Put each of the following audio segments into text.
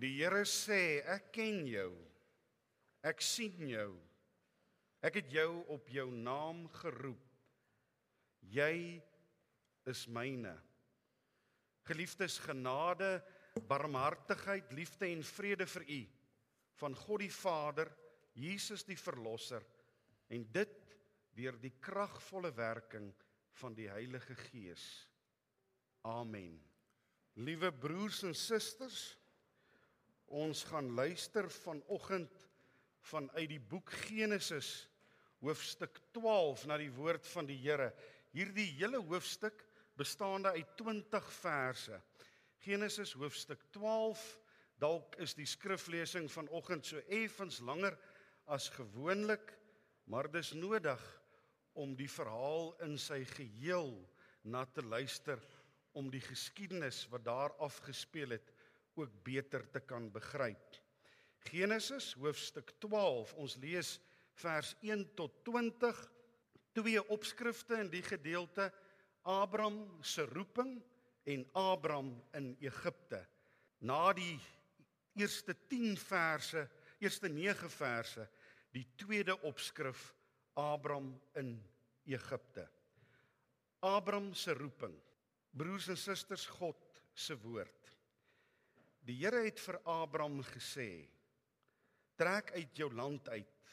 Die Here sê, ek ken jou, ek sien jou, ek het jou op jou naam geroep, jy is myne. Geliefdes, genade, barmhartigheid, liefde en vrede vir u, van God die Vader, Jesus die Verlosser, en dit deur die kragvolle werking van die Heilige Gees. Amen. Liewe broers en susters, ons gaan luister vanoggend vanuit die boek Genesis, hoofstuk 12, na die woord van die Here. Hierdie hele hoofstuk bestaande uit 20 verse. Genesis hoofstuk 12, dalk is die skriflesing vanoggend so effens langer as gewoonlik, maar dis nodig om die verhaal in sy geheel na te luister, om die geskiedenis wat daar afgespeel het, ook beter te kan begryp. Genesis hoofstuk 12, ons lees vers 1 tot 20, 2 opskrifte in die gedeelte, Abram se roeping en Abram in Egipte. Na die eerste 10 verse, eerste 9 verse, die tweede opskrif, Abram in Egipte. Abram se roeping. Broers en susters, God se woord. Die Here het vir Abram gesê, trek uit jou land uit,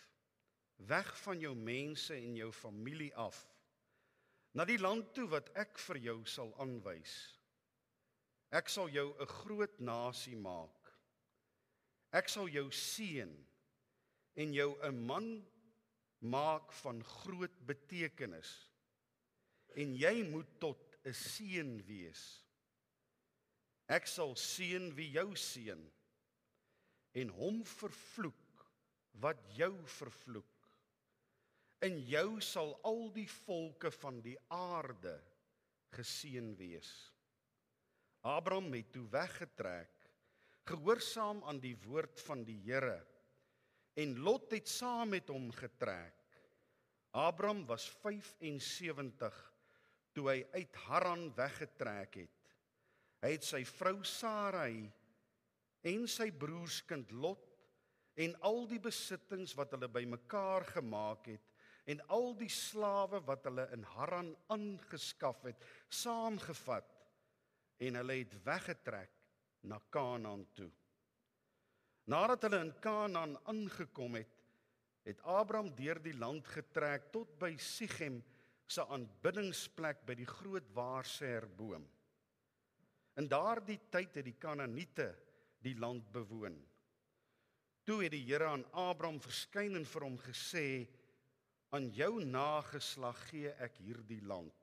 weg van jou mense en jou familie af, na die land toe wat ek vir jou sal aanwys. Ek sal jou 'n groot nasie maak. Ek sal jou seën en jou 'n man maak van groot betekenis. En jy moet tot 'n seën wees. Ek sal seën wie jou seën en hom vervloek wat jou vervloek. In jou sal al die volke van die aarde geseën wees. Abram het toe weggetrek, gehoorsaam aan die woord van die Here, en Lot het saam met hom getrek. Abram was 75 toe hy uit Haran weggetrek het. Hy het sy vrou Sarai en sy broerskind Lot en al die besittings wat hulle bymekaar gemaak het en al die slawe wat hulle in Haran aangeskaf het, saamgevat en hulle het weggetrek na Kanaan toe. Nadat hulle in Kanaan aangekom het, het Abram deur die land getrek tot by Sichem se aanbiddingsplek by die groot waarsêerboom. In daardie tyd het die Kanaaniete die land bewoon. Toe het die Here aan Abram verskyn en vir hom gesê, aan jou nageslag gee ek hierdie land.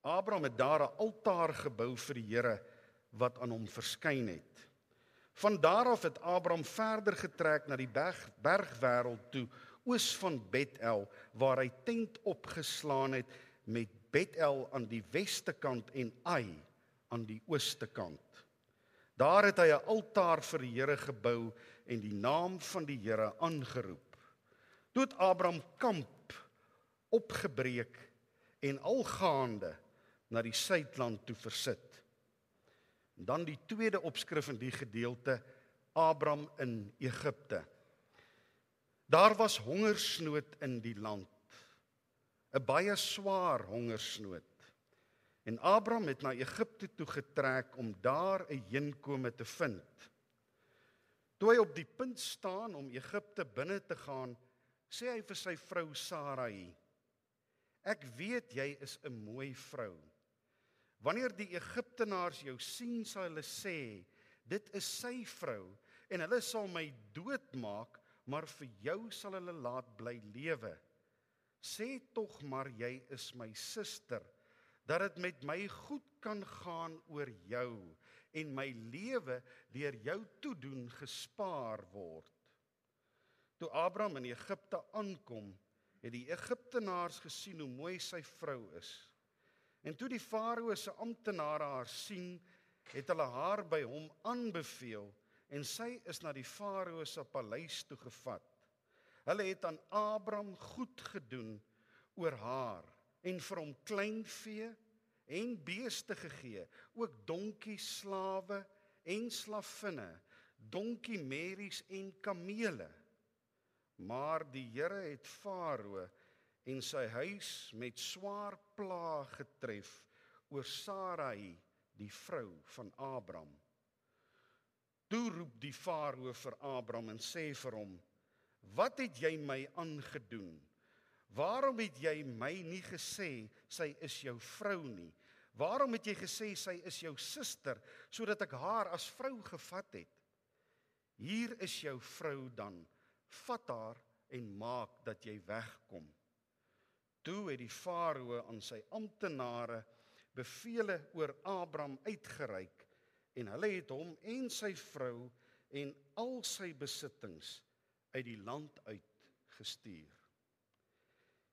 Abram het daar 'n altaar gebou vir die Here wat aan hom verskyn het. Van daar af het Abram verder getrek na die bergwêreld toe, oos van Bethel, waar hy tent opgeslaan het met Bethel aan die weste kant en Ai aan die ooste kant. Daar het hy 'n altaar vir die Here gebou en die naam van die Here aangeroep. Toe het Abram kamp opgebreek en algaande na die suidland toe versit. Dan die tweede opskrif in die gedeelte, Abram in Egipte. Daar was hongersnood in die land, 'n baie swaar hongersnood. En Abram het na Egipte toe getrek om daar 'n heenkome te vind. Toe hy op die punt staan om Egipte binne te gaan, sê hy vir sy vrou Sarai, ek weet jy is 'n mooi vrou. Wanneer die Egiptenaars jou sien, sal hulle sê, dit is sy vrou, en hulle sal my doodmaak, maar vir jou sal hulle laat bly lewe. Sê tog maar jy is my suster, dat dit met my goed kan gaan oor jou, en my lewe deur jou toedoen gespaar word. Toe Abram in Egipte aankom, het die Egiptenaars gesien hoe mooi sy vrou is. En toe die Farao se amptenare haar sien, het hulle haar by hom aanbeveel, en sy is na die Farao se paleis toe gevat. Hulle het aan Abram goed gedoen oor haar, en vir hom kleinvee en beeste gegee, ook donkies, slawe en slavinne, donkiemerries en kamele. Maar die Here het Farao en sy huis met swaar plaag getref oor Sarai, die vrou van Abraham. Toe roep die Farao vir Abraham en sê vir hom: "Wat het jy my aangedoen? Waarom het jy my nie gesê sy is jou vrou nie? Waarom het jy gesê sy is jou suster, sodat ek haar as vrou gevat het? Hier is jou vrou dan, vat haar en maak dat jy wegkom." Toe het die Farao aan sy amptenare bevele oor Abraham uitgereik, en hulle het hom en sy vrou en al sy besittings uit die land uit gestuur.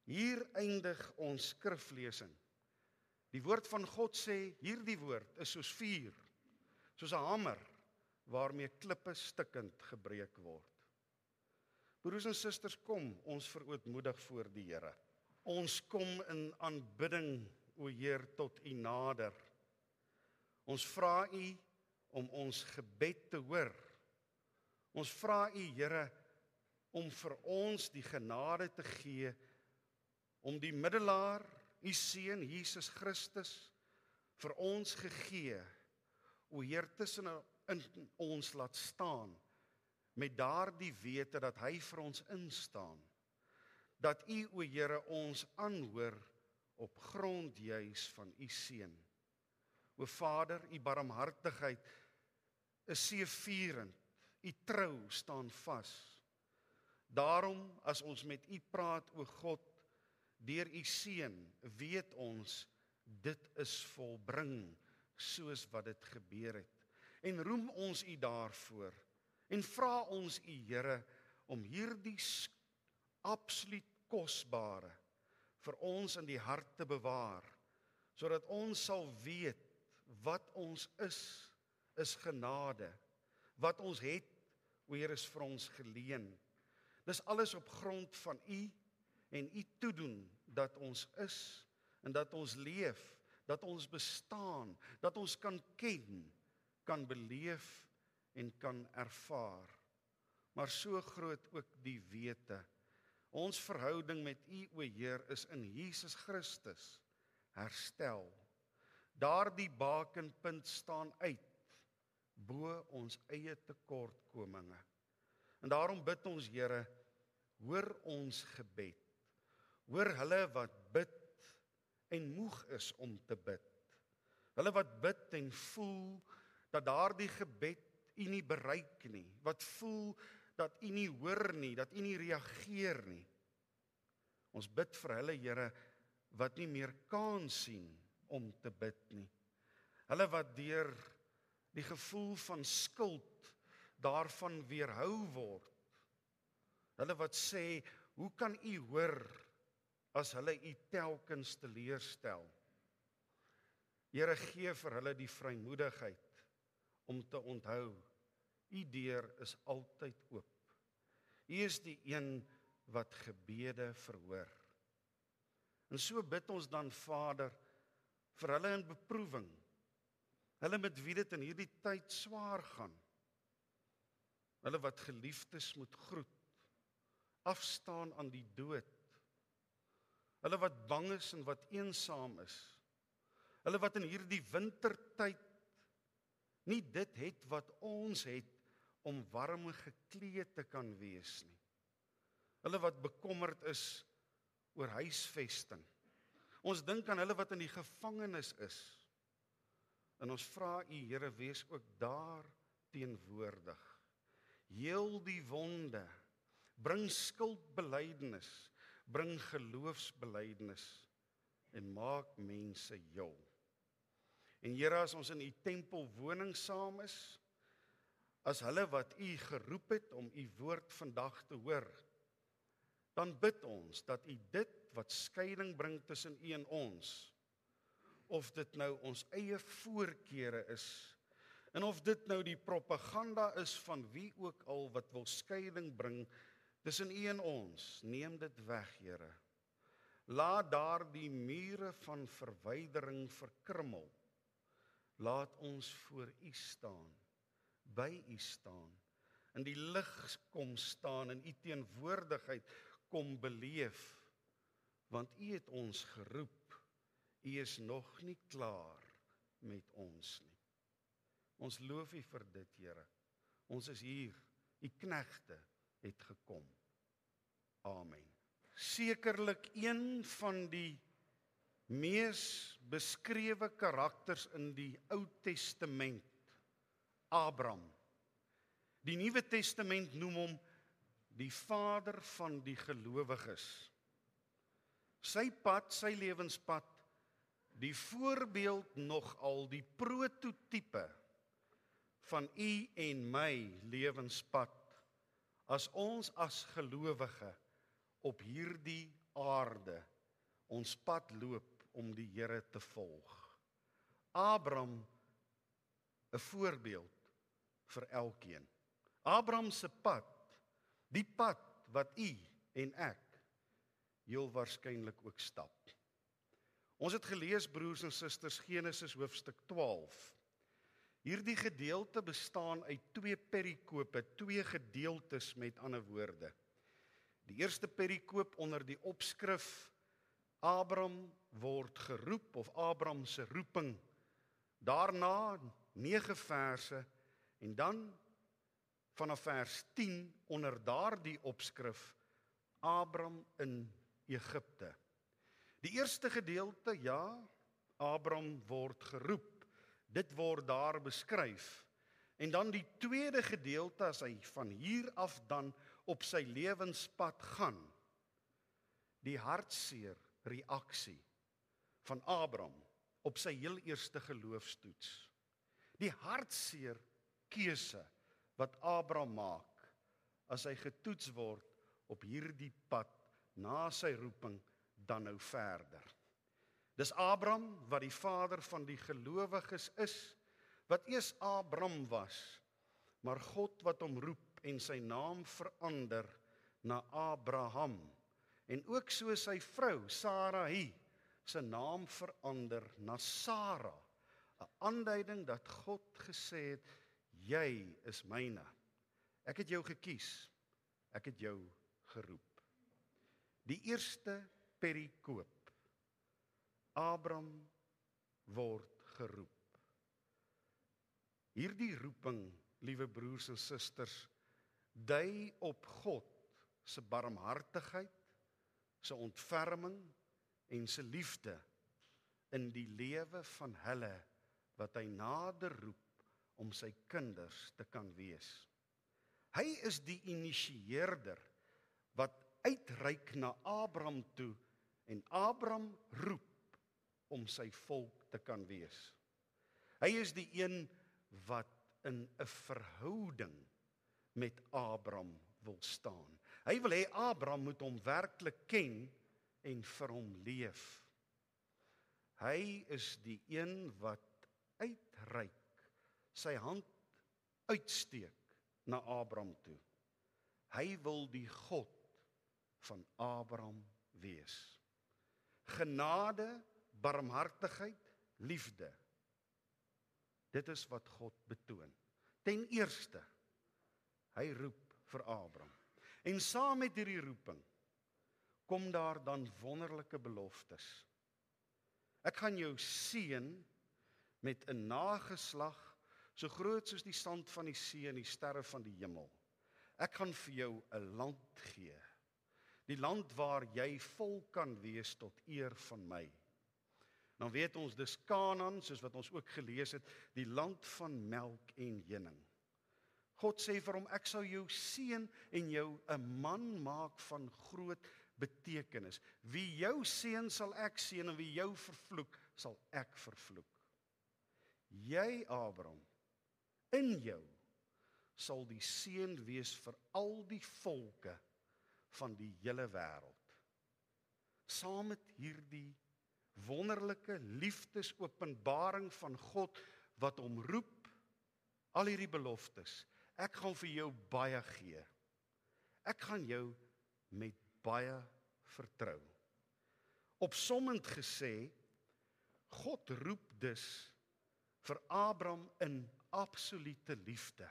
Hier eindig ons skriflesing. Die woord van God sê, hierdie woord is soos vuur, soos 'n hamer, waarmee klippe stikkend gebreek word. Broers en susters, kom ons verootmoedig voor die Here. Ons kom in aanbidding, o Heer, tot U nader. Ons vra U om ons gebed te hoor. Ons vra U, Here, om vir ons die genade te gee, om die middelaar, U Seun Jesus Christus, vir ons gegee, o Heer, tussen in ons laat staan, met daardie wete dat hy vir ons instaan, dat U, o Here, ons aanhoor op grond juis van U Seun. O Vader, U barmhartigheid is seëvierend, U trou staan vas. Daarom, as ons met U praat, o God, deur U Seun, weet ons, dit is volbring, soos wat dit gebeur het. En roem ons U daarvoor, en vra ons U, Here, om hierdie absoluut kosbare vir ons in die hart te bewaar, sodat ons sal weet wat ons is genade. Wat ons het, o Heer, is vir ons geleen. Dis alles op grond van U en U toedoen dat ons is en dat ons leef, dat ons bestaan, dat ons kan ken, kan beleef en kan ervaar. Maar so groot ook die wete. Ons verhouding met U, o Heer, is in Jesus Christus herstel. Daardie bakenpunt staan uit bo ons eie tekortkominge. En daarom bid ons, Here, hoor ons gebed. Hoor hulle wat bid en moeg is om te bid. Hulle wat bid en voel dat daardie gebed U nie bereik nie, wat voel dat U nie hoor nie, dat U nie reageer nie. Ons bid vir hulle, Here, wat nie meer kans sien om te bid nie. Hulle wat deur die gevoel van skuld daarvan weerhou word. Hulle wat sê, hoe kan U hoor as hulle U telkens teleurstel? Here, gee vir hulle die vrymoedigheid om te onthou, U deur is altyd oop. U is die een wat gebede verhoor. En so bid ons dan, Vader, vir hulle in beproewing, hulle met wie dit in hierdie tyd swaar gaan, hulle wat geliefdes moet groet, afstaan aan die dood, hulle wat bang is en wat eensaam is, hulle wat in hierdie wintertyd nie dit het wat ons het om warm gekleed te kan wees nie. Hulle wat bekommerd is oor huisvesting. Ons dink aan hulle wat in die gevangenis is. En ons vra U, Here, wees ook daar teenwoordig. Heel die wonde, bring skuldbelydenis, bring geloofsbelydenis en maak mense heel. En Here, as ons in U tempelwoning saam is, as hulle wat U geroep het om U woord vandag te hoor, dan bid ons dat U dit wat skeiding bring tussen U en ons, of dit nou ons eie voorkeure is, en of dit nou die propaganda is van wie ook al wat wil skeiding bring tussen U en ons, neem dit weg, Here. Laat daar die mure van verwydering verkrummel. Laat ons voor U staan by u staan, in die lig kom staan, in u teenwoordigheid kom beleef, want u het ons geroep, u is nog nie klaar met ons nie. Ons loof u vir dit, Here. Ons is hier, u knegte het gekom. Amen. Sekerlik een van die mees beskrewe karakters in die Ou Testament, Abraham. Die Nuwe Testament noem hom die vader van die gelowiges. Sy pad, sy lewenspad, die voorbeeld nogal, die prototype van u en my lewenspad, as ons as gelowige op hierdie aarde ons pad loop om die Here te volg. Abraham, 'n voorbeeld vir elkeen. Abraham se pad, die pad wat u en ek heel waarskynlik ook stap. Ons het gelees, broers en susters, Genesis hoofstuk 12. Hierdie gedeelte bestaan uit 2 perikope, 2 gedeeltes met ander woorde. Die eerste perikoop onder die opskrif Abraham word geroep, of Abraham se roeping. Daarna 9 verse en dan vanaf vers 10 onder daardie opskrif Abraham in Egipte. Die eerste gedeelte, ja, Abraham word geroep. Dit word daar beskryf. En dan die tweede gedeelte, as hy van hier af dan op sy lewenspad gaan. Die hartseer reaksie van Abraham op sy heel eerste geloofstoets. Die hartseer keuse wat Abraham maak as hy getoets word op hierdie pad na sy roeping dan nou verder. Dis Abraham wat die vader van die gelowiges is, wat eers Abram was, maar God wat hom roep en sy naam verander na Abraham. En ook so sy vrou, Sarai, sy naam verander na Sara. 'n Aanduiding dat God gesê het, jy is myne. Ek het jou gekies, ek het jou geroep. Die eerste perikoop. Abraham word geroep. Hierdie roeping, liewe broers en susters, dui op God se barmhartigheid, se ontferming en se liefde in die lewe van hulle wat hy nader roep om sy kinders te kan wees. Hy is die initieerder wat uitreik na Abraham toe en Abraham roep om sy volk te kan wees. Hy is die een wat in 'n verhouding met Abraham wil staan. Hy wil hê Abraham moet hom werklik ken en vir hom leef. Hy is die een wat uitreik, sy hand uitsteek na Abraham toe. Hy wil die God van Abraham wees. Genade, barmhartigheid, liefde. Dit is wat God betoon. Ten eerste, hy roep vir Abraham. En saam met hierdie roeping, kom daar dan wonderlike beloftes. Ek gaan jou seën met 'n nageslag, so groot soos die sand van die see en die sterre van die hemel. Ek gaan vir jou 'n land gee. Die land waar jy vol kan wees tot eer van my. Dan weet ons, dis Kanaan, soos wat ons ook gelees het, die land van melk en honing. God sê vir hom, ek sal jou seën en jou 'n man maak van groot betekenis. Wie jou seën sal ek seën en wie jou vervloek sal ek vervloek. Jy, Abraham, in jou sal die seën wees vir al die volke van die hele wêreld. Saam met hierdie wonderlike liefdesopenbaring van God wat hom roep, al hierdie beloftes, ek gaan vir jou baie gee. Ek gaan jou met baie vertrou. Opsommend gesê, God roep dus vir Abraham in absolute liefde.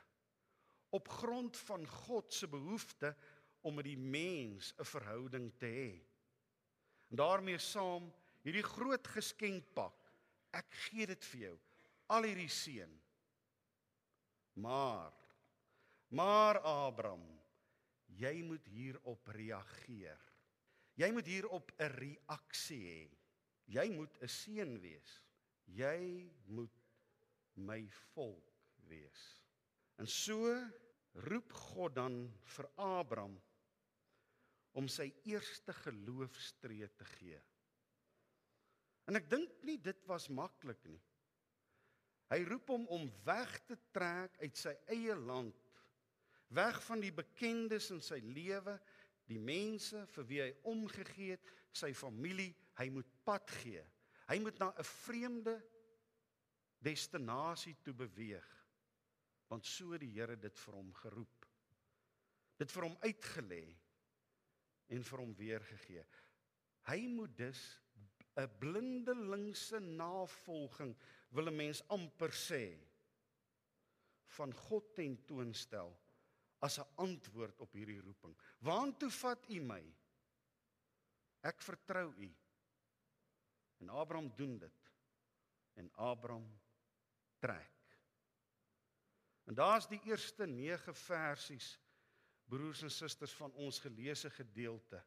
op grond van God se behoefte om met die mens 'n verhouding te hê. En daarmee saam hierdie groot geskenkpak. Ek gee dit vir jou, al hierdie seën. Maar Abraham, jy moet hierop reageer. Jy moet hierop 'n reaksie hê. Jy moet 'n seën wees. Jy moet my volk wees. En so roep God dan vir Abraham om sy eerste geloofstree te gee. En ek dink nie dit was maklik nie. Hy roep hom om weg te trek uit sy eie land, weg van die bekendes in sy lewe, die mense vir wie hy omgegee het, sy familie. Hy moet pad gee. Hy moet na 'n vreemde destinasie toe beweeg, want so het die Here dit vir hom geroep. Dit vir hom uitgelê en vir hom weergegee. Hy moet dus 'n blindelingse navolging, wil 'n mens amper sê, van God tentoonstel as 'n antwoord op hierdie roeping. Waantoe vat U my? Ek vertrou U. En Abraham doen dit. En Abraham trek. En daar's die eerste 9 versies, broers en susters, van ons geleesde gedeelte,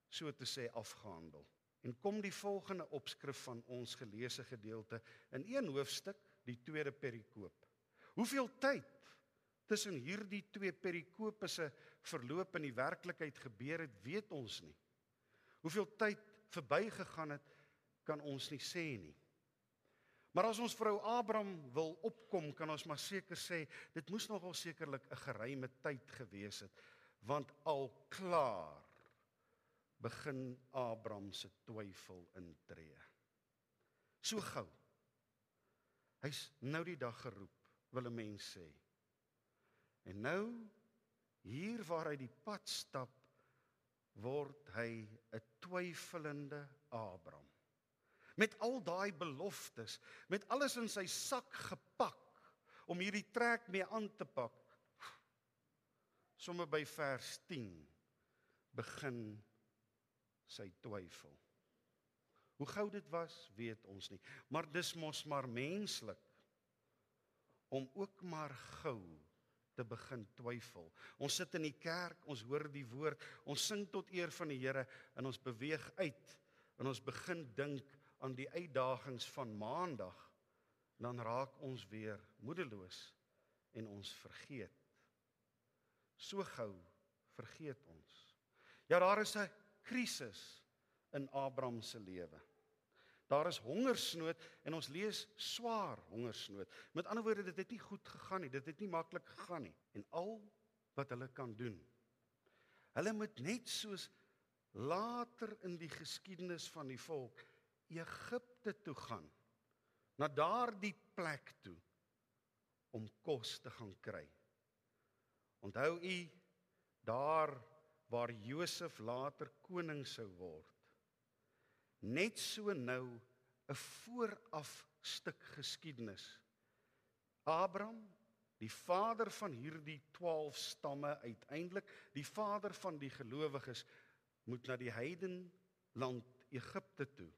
so te sê, afgehandel. En kom die volgende opskrif van ons geleesde gedeelte in een hoofstuk, die tweede perikoop. Hoeveel tyd tussen hierdie 2 perikope se verloop in die werklikheid gebeur het, weet ons nie. Hoeveel tyd verbygegaan het, kan ons nie sê nie. Maar as ons vrou Abraham wil opkom, kan ons maar seker sê, dit moes nogal sekerlik 'n geruime tyd gewees het, want al klaar begin Abraham se twyfel intree. So gou. Hy's nou die dag geroep, wil 'n mens sê. En nou, hier waar hy die pad stap, word hy 'n twyfelende Abraham. Met al daai beloftes, met alles in sy sak gepak, om hierdie trek mee aan te pak. Somme by vers 10, begin sy twyfel. Hoe gou dit was, weet ons nie. Maar dis mos maar menslik, om ook maar gou te begin twyfel. Ons sit in die kerk, ons hoor die woord, ons sing tot eer van die Here, en ons beweeg uit, en ons begin dink aan die uitdagings van maandag, dan raak ons weer moedeloos, en ons vergeet. So gou vergeet ons. Ja, daar is 'n krisis in Abraham se lewe. Daar is hongersnood, en ons lees swaar hongersnood. Met ander woorde, dit het nie goed gegaan nie, dit het nie maklik gegaan nie. En al wat hulle kan doen, hulle moet net soos later in die geskiedenis van die volk Egipte toe gaan, na daardie plek toe, om kos te gaan kry. Onthou u, daar waar Josef later koning sou word. Net so nou 'n vooraf stuk geskiedenis. Abraham, die vader van hierdie 12 stamme uiteindelik, die vader van die gelowiges, moet na die heidenland Egipte toe,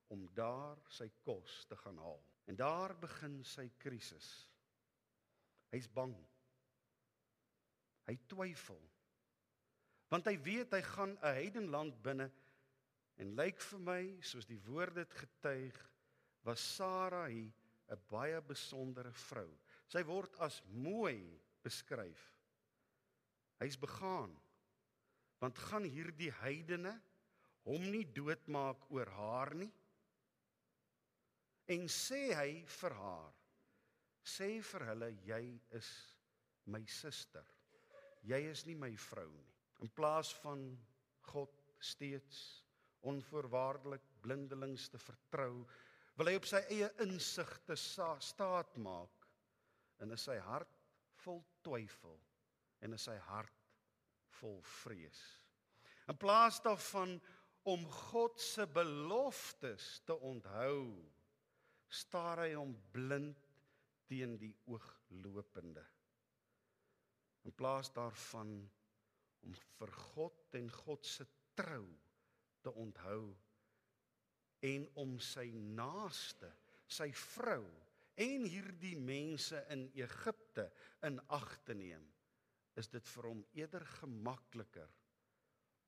om daar sy kos te gaan haal. En daar begin sy krisis. Hy's bang. Hy twyfel. Want hy weet hy gaan 'n heidenland binne, en lyk vir my, soos die woord dit getuig, was Sarai 'n baie besondere vrou. Sy word as mooi beskryf. Hy's begaan, want gaan hierdie heidene hom nie doodmaak oor haar nie? En sê hy vir haar, sê vir hulle, jy is my suster, jy is nie my vrou nie. In plaas van God steeds onvoorwaardelik blindelings te vertrou, wil hy op sy eie insigte staat maak, en is sy hart vol twyfel, en is sy hart vol vrees. In plaas daarvan om God se beloftes te onthou, staar hy hom blind teen die ooglopende. in plaas daarvan om vir God en God se trou te onthou en om sy naaste, sy vrou en hierdie mense in Egipte in ag te neem, is dit vir hom eerder gemakliker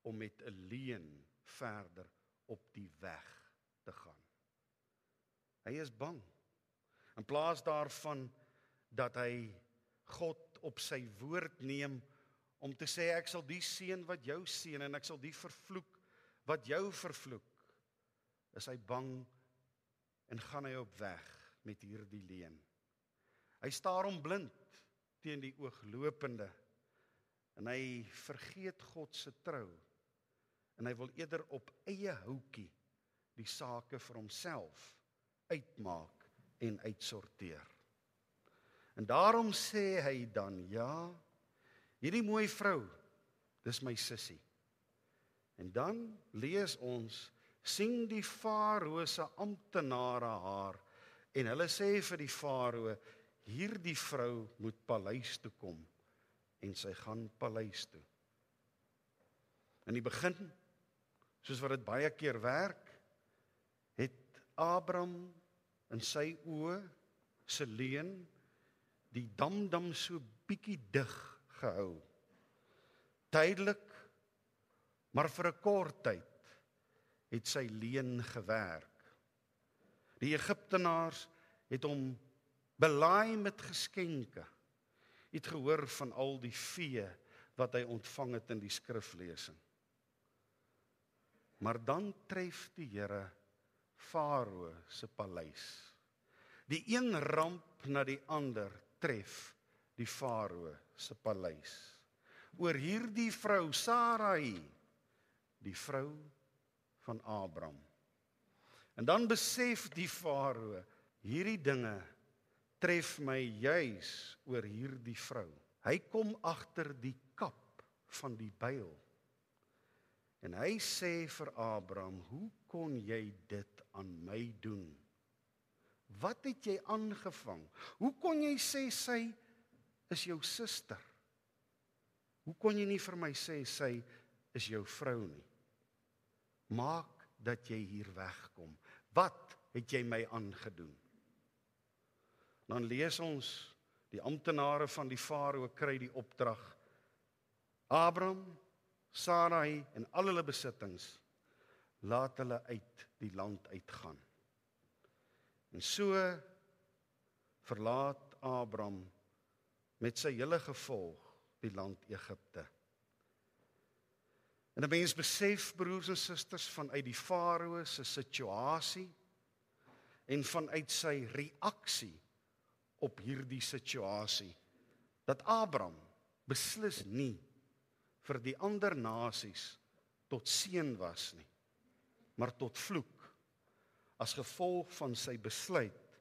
om met 'n leuen verder op die weg te gaan. Hy is bang. In plaas daarvan dat hy God op sy woord neem om te sê ek sal die seën wat jou seën en ek sal die vervloek wat jou vervloek, is hy bang en gaan hy op weg met hierdie leuen. Hy staar hom blind teen die ooglopende en hy vergeet God se trou en hy wil eerder op eie houtjie die sake vir homself uitmaak en uitsorteer. En daarom sê hy dan, ja, hierdie mooi vrou, dis my sussie. En dan lees ons, sien die Farao se amptenare haar, en hulle sê vir die Farao, hierdie vrou moet paleis toe kom, en sy gaan paleis toe. In die begin, soos wat dit baie keer werk, het Abraham in sy oë se leuen die damdam so bietjie dig gehou. Tydelik, maar vir 'n kort tyd, het sy leuen gewerk. Die Egiptenaars het hom belaai met geskenke. Het gehoor van al die vee wat hy ontvang het in die skriflesing. Maar dan tref die Here Farao se paleis. Die een ramp na die ander tref die Farao se paleis. Oor hierdie vrou Sarai, die vrou van Abraham. En dan besef die Farao, hierdie dinge tref my juis oor hierdie vrou. Hy kom agter die kap van die byl. En hy sê vir Abraham, hoe kon jy dit aan my doen? Wat het jy aangevang? Hoe kon jy sê sy is jou suster? Hoe kon jy nie vir my sê sy is jou vrou nie? Maak dat jy hier wegkom. Wat het jy my aangedoen? Dan lees ons, die amptenare van die Farao kry die opdrag. Abraham, Sarai en al hulle besittings, laat hulle uit die land uitgaan. En so verlaat Abraham met sy hele gevolg die land Egipte. En 'n mens besef, broers en susters, vanuit die Farao se situasie en vanuit sy reaksie op hierdie situasie, dat Abraham beslis nie vir die ander nasies tot seën was nie, maar tot vloek, as gevolg van sy besluit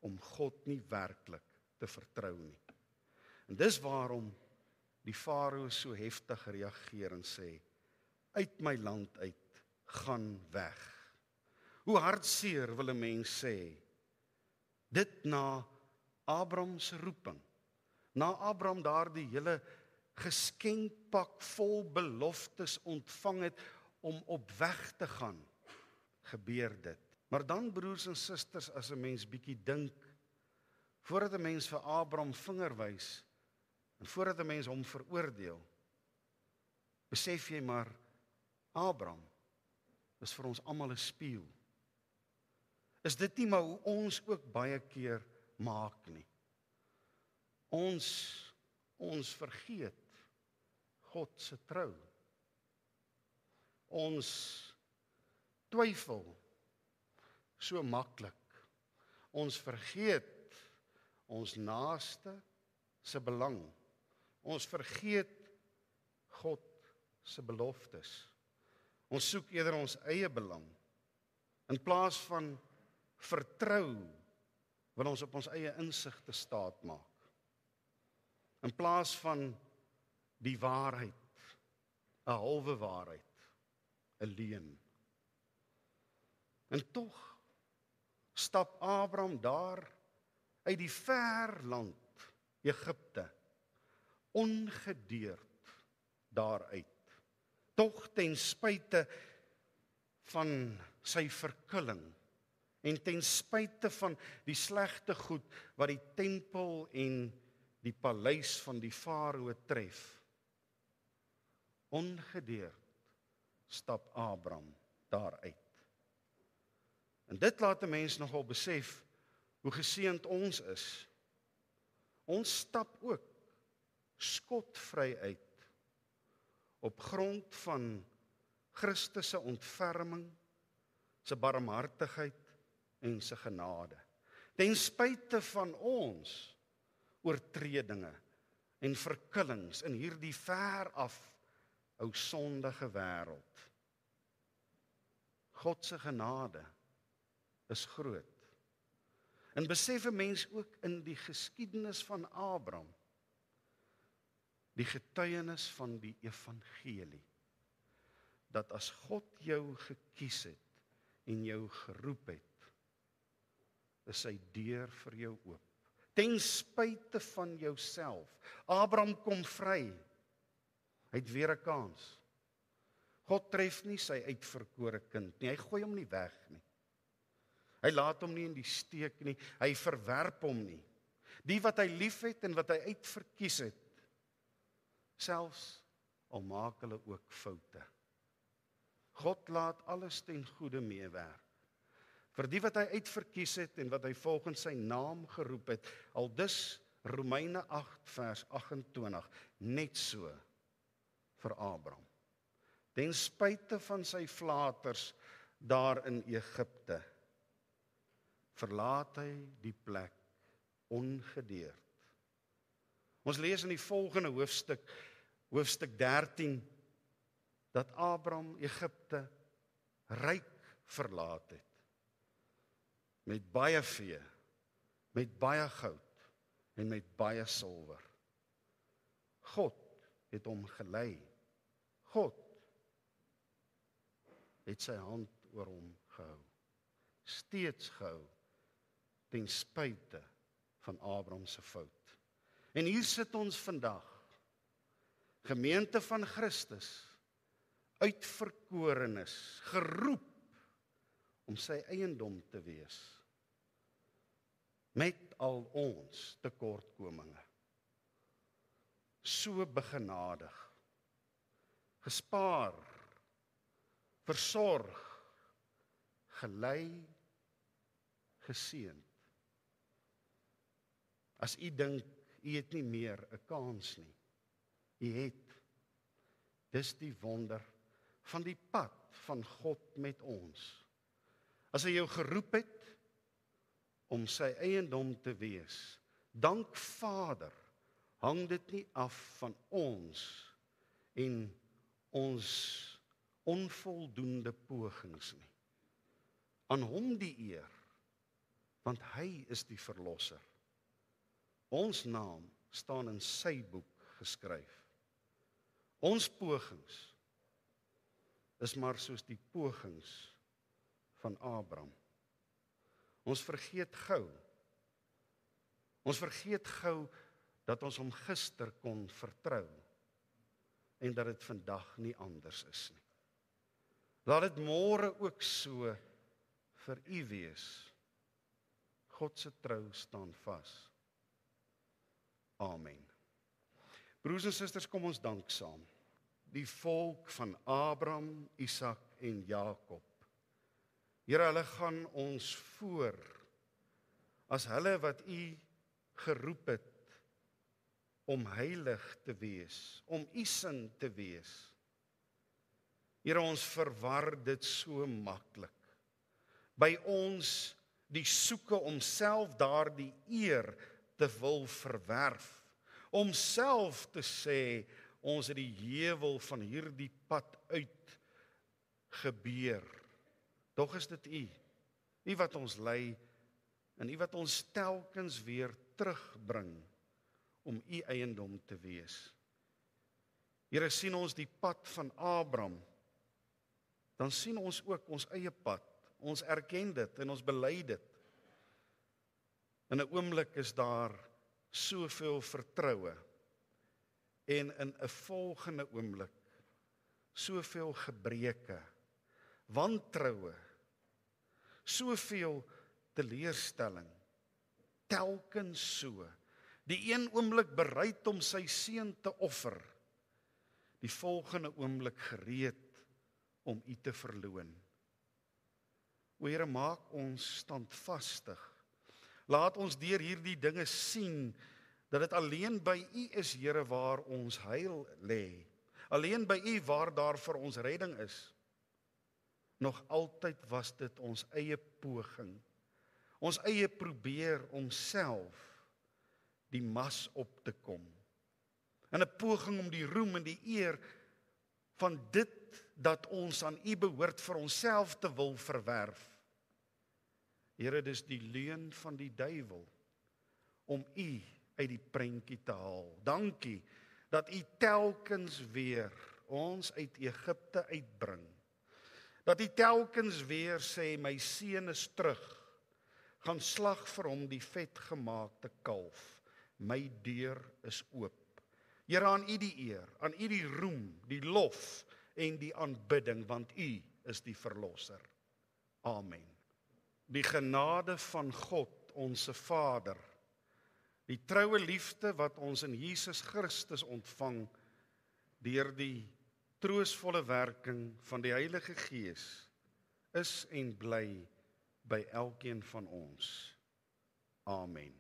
om God nie werklik te vertrou nie. En dis waarom die Farao so heftig reageer en sê, uit my land uit, gaan weg. Hoe hartseer wil 'n mens sê, dit na Abraham se roeping, na Abraham daardie hele geskenkpak vol beloftes ontvang het om op weg te gaan, gebeur dit. Maar dan, broers en susters, as 'n mens bietjie dink, voordat 'n mens vir Abraham vinger wys, en voordat 'n mens hom veroordeel, besef jy maar, Abraham is vir ons almal 'n spieël. Is dit nie maar hoe ons ook baie keer maak nie? Ons vergeet God se trou. Ons twyfel so maklik. Ons vergeet ons naaste se belang. Ons vergeet God se beloftes. Ons soek eerder ons eie belang. In plaas van vertrou, wil ons op ons eie insig te staat maak. In plaas van die waarheid, 'n halwe waarheid, 'n leuen. En tog stap Abraham daar uit die ver land Egipte ongedeerd daaruit. Tog ten spyte van sy verkulling en ten spyte van die slegte goed wat die tempel en die paleis van die farao tref, ongedeerd stap Abraham daaruit. En dit laat 'n mens nogal besef hoe geseënd ons is. Ons stap ook skotvry uit op grond van Christus se ontferming, sy barmhartigheid en sy genade. Ten spyte van ons oortredinge en verkillings in hierdie ver af ou sondige wêreld. God se genade is groot. En besef 'n mens ook in die geskiedenis van Abraham, die getuienis van die evangelie, dat as God jou gekies het en jou geroep het, is sy deur vir jou oop. Ten spyte van jouself. Abraham kom vry. Hy het weer 'n kans. God tref nie sy uitverkore kind nie. Hy gooi hom nie weg nie. Hy laat hom nie in die steek nie. Hy verwerp hom nie. Die wat hy liefhet en wat hy uitverkies het, selfs al maak hulle ook foute. God laat alles ten goeie meewerk. Vir die wat hy uitverkies het en wat hy volgens sy naam geroep het, aldus Romeine 8 vers 28, net so vir Abraham. Ten spyte van sy flaters daar in Egipte, verlaat hy die plek ongedeerd. Ons lees in die volgende hoofstuk 13, dat Abraham Egipte ryk verlaat het. Met baie vee, met baie goud en met baie silwer. God het hom gelei. God het sy hand oor hom gehou. Steeds gehou, ten spyte van Abraham se fout. En hier sit ons vandag, gemeente van Christus, uitverkorenes, geroep om sy eiendom te wees, met al ons tekortkominge. So begenadig, gespaar, versorg, gelei, geseënd. As u dink, u het nie meer 'n kans nie. U het. Dis die wonder van die pad van God met ons. As hy jou geroep het om sy eiendom te wees, dank Vader, hang dit nie af van ons en ons onvoldoende pogings nie. Aan hom die eer, want hy is die verlosser. Ons naam staan in sy boek geskryf. Ons pogings is maar soos die pogings van Abraham. Ons vergeet gou. Ons vergeet gou dat ons hom gister kon vertrou en dat dit vandag nie anders is nie. Laat dit môre ook so vir u wees. God se trou staan vas. Amen. Broers en susters, kom ons dank saam. Die volk van Abraham, Isak en Jakob. Here, hulle gaan ons voor as hulle wat u geroep het om heilig te wees, om u sin te wees. Here, ons verwar dit so maklik. By ons die soeke om self daardie eer te wil verwerf, om self te sê, ons het die heuwel van hierdie pad uit gebeur. Tog is dit u wat ons lei, en u wat ons telkens weer terugbring, om u eiendom te wees. Here, sien ons die pad van Abraham, dan sien ons ook ons eie pad, ons erken dit en ons bely dit. In 'n oomblik is daar soveel vertroue en in 'n volgende oomblik soveel gebreke, wantroue, soveel teleurstelling, telkens so, die een oomblik bereid om sy seun te offer, die volgende oomblik gereed om U te verloon. O Here, maak ons standvastig. Laat ons deur hierdie dinge sien, dat dit alleen by U is, Here, waar ons heil lê. Alleen by U waar daar vir ons redding is. Nog altyd was dit ons eie poging, ons eie probeer om self die mas op te kom. In 'n poging om die roem en die eer van dit dat ons aan U behoort vir onsself te wil verwerf. Here, dis die leuen van die duiwel om U uit die prentjie te haal. Dankie dat U telkens weer ons uit Egipte uitbring. Dat U telkens weer sê, my seun is terug. Gaan slag vir hom die vetgemaakte kalf. My deur is oop. Here, aan U die eer, aan U die roem, die lof en die aanbidding, want U is die verlosser. Amen. Die genade van God, onse Vader, die troue liefde wat ons in Jesus Christus ontvang, deur die troostvolle werking van die Heilige Gees, is en bly by elkeen van ons. Amen.